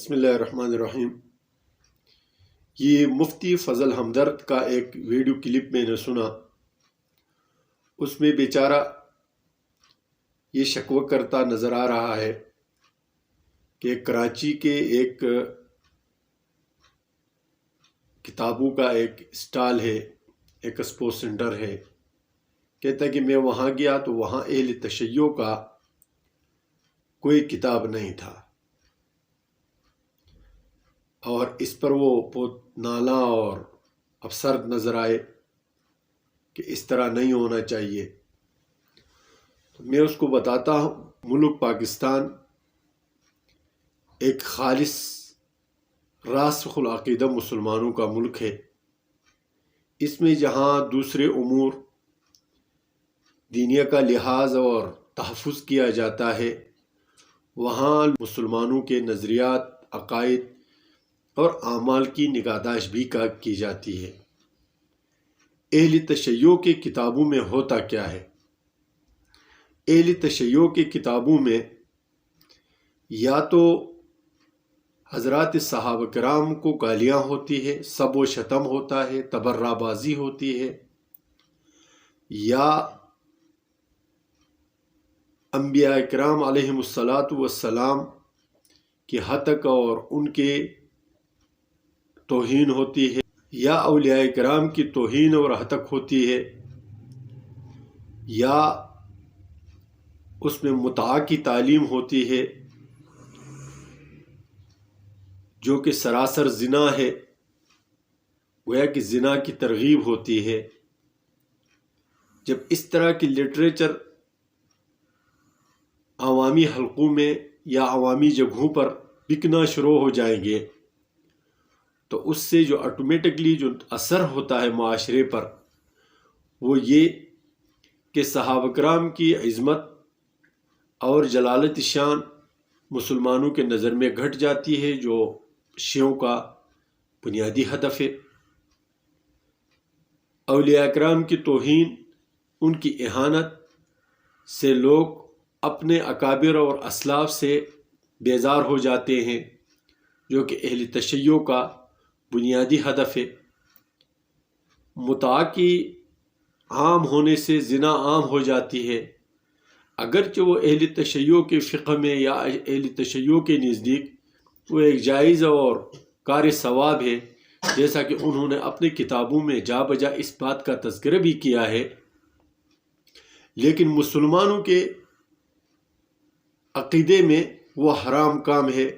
بسم اللہ الرحمن الرحیم۔ یہ مفتی فضل ہمدرد کا ایک ویڈیو کلپ میں نے سنا۔ اس میں بیچارہ یہ شکوہ کرتا نظر آ رہا ہے کہ کراچی کے ایک کتابوں کا ایک اسٹال ہے، ایک ایکسپو سینٹر ہے۔ کہتا ہے کہ میں وہاں گیا تو وہاں اہل تشیع کا کوئی کتاب نہیں تھا، اور اس پر وہ بہت نالاں اور افسرد نظر آئے کہ اس طرح نہیں ہونا چاہیے۔ تو میں اس کو بتاتا ہوں، ملک پاکستان ایک خالص راسخ العقیدہ مسلمانوں کا ملک ہے۔ اس میں جہاں دوسرے امور دینیا کا لحاظ اور تحفظ کیا جاتا ہے، وہاں مسلمانوں کے نظریات، عقائد اور اعمال کی نگہداشت بھی کی جاتی ہے۔ اہل تشیع کے کتابوں میں ہوتا کیا ہے؟ اہل تشیع کے کتابوں میں یا تو حضرات صحابہ کرام کو گالیاں ہوتی ہے، سب و شتم ہوتا ہے، تبرہ بازی ہوتی ہے، یا انبیاء کرام علیہم السلام کی ہتک اور ان کے توہین ہوتی ہے، یا اولیاء کرام کی توہین اور ہتک ہوتی ہے، یا اس میں متعہ کی تعلیم ہوتی ہے جو کہ سراسر زنا ہے، گویا کہ زنا کی ترغیب ہوتی ہے۔ جب اس طرح کی لٹریچر عوامی حلقوں میں یا عوامی جگہوں پر بکنا شروع ہو جائیں گے تو اس سے جو آٹومیٹکلی جو اثر ہوتا ہے معاشرے پر، وہ یہ کہ صحابہ کرام کی عظمت اور جلالت شان مسلمانوں کے نظر میں گھٹ جاتی ہے، جو شیعوں کا بنیادی ہدف ہے۔ اولیاء کرام کی توہین، ان کی اہانت سے لوگ اپنے اکابر اور اسلاف سے بیزار ہو جاتے ہیں، جو کہ اہل تشیع کا بنیادی ہدف ہے۔ متعہ کی عام ہونے سے زنا عام ہو جاتی ہے، اگرچہ وہ اہل تشیع کے فقہ میں یا اہل تشیع کے نزدیک وہ ایک جائز اور کار ثواب ہے، جیسا کہ انہوں نے اپنی کتابوں میں جا بجا اس بات کا تذکرہ بھی کیا ہے، لیکن مسلمانوں کے عقیدے میں وہ حرام کام ہے،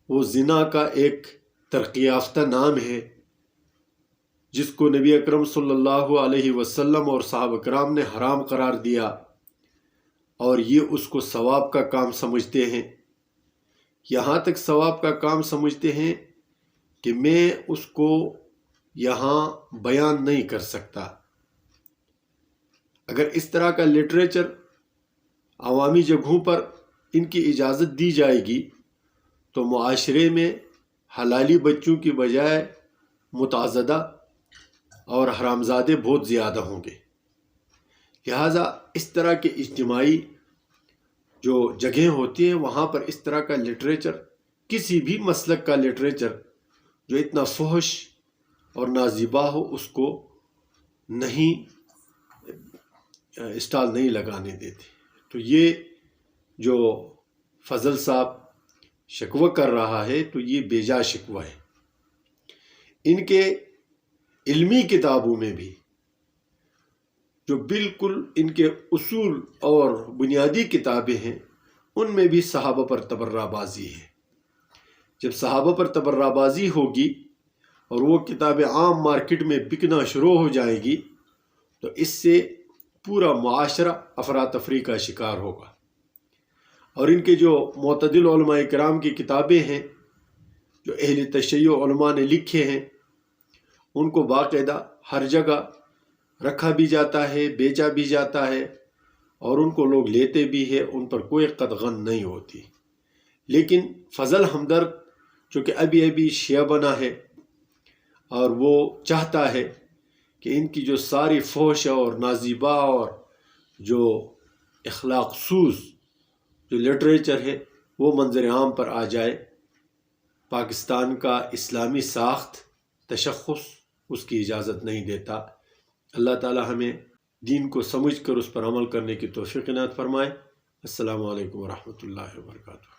وہ زنا کا ایک ترقی یافتہ نام ہے، جس کو نبی اکرم صلی اللہ علیہ وسلم اور صحابہ کرام نے حرام قرار دیا، اور یہ اس کو ثواب کا کام سمجھتے ہیں۔ یہاں تک ثواب کا کام سمجھتے ہیں کہ میں اس کو یہاں بیان نہیں کر سکتا۔ اگر اس طرح کا لٹریچر عوامی جگہوں پر ان کی اجازت دی جائے گی تو معاشرے میں حلالی بچوں کی بجائے متعددہ اور حرامزادے بہت زیادہ ہوں گے۔ لہٰذا اس طرح کے اجتماعی جو جگہیں ہوتی ہیں، وہاں پر اس طرح کا لٹریچر، کسی بھی مسلک کا لٹریچر جو اتنا فحش اور نازیبا ہو، اس کو نہیں اسٹال نہیں لگانے دیتے۔ تو یہ جو فضل صاحب شکوہ کر رہا ہے تو یہ بیجا شکوہ ہے۔ ان کے علمی کتابوں میں بھی جو بالکل ان کے اصول اور بنیادی کتابیں ہیں، ان میں بھی صحابہ پر تبرہ بازی ہے۔ جب صحابہ پر تبرہ بازی ہوگی اور وہ کتابیں عام مارکیٹ میں بکنا شروع ہو جائے گی تو اس سے پورا معاشرہ افراتفری کا شکار ہوگا۔ اور ان کے جو معتدل علماء کرام کی کتابیں ہیں، جو اہل تشیع علماء نے لکھے ہیں، ان کو باقاعدہ ہر جگہ رکھا بھی جاتا ہے، بیچا بھی جاتا ہے، اور ان کو لوگ لیتے بھی ہیں، ان پر کوئی قدغن نہیں ہوتی۔ لیکن فضل ہمدرد جو کہ ابھی شیعہ بنا ہے، اور وہ چاہتا ہے کہ ان کی جو ساری فحش اور نازیبا اور جو اخلاق سوز جو لٹریچر ہے وہ منظر عام پر آ جائے، پاکستان کا اسلامی ساخت تشخص اس کی اجازت نہیں دیتا۔ اللہ تعالی ہمیں دین کو سمجھ کر اس پر عمل کرنے کی توفیق عنایت فرمائے۔ السلام علیکم ورحمۃ اللہ وبرکاتہ۔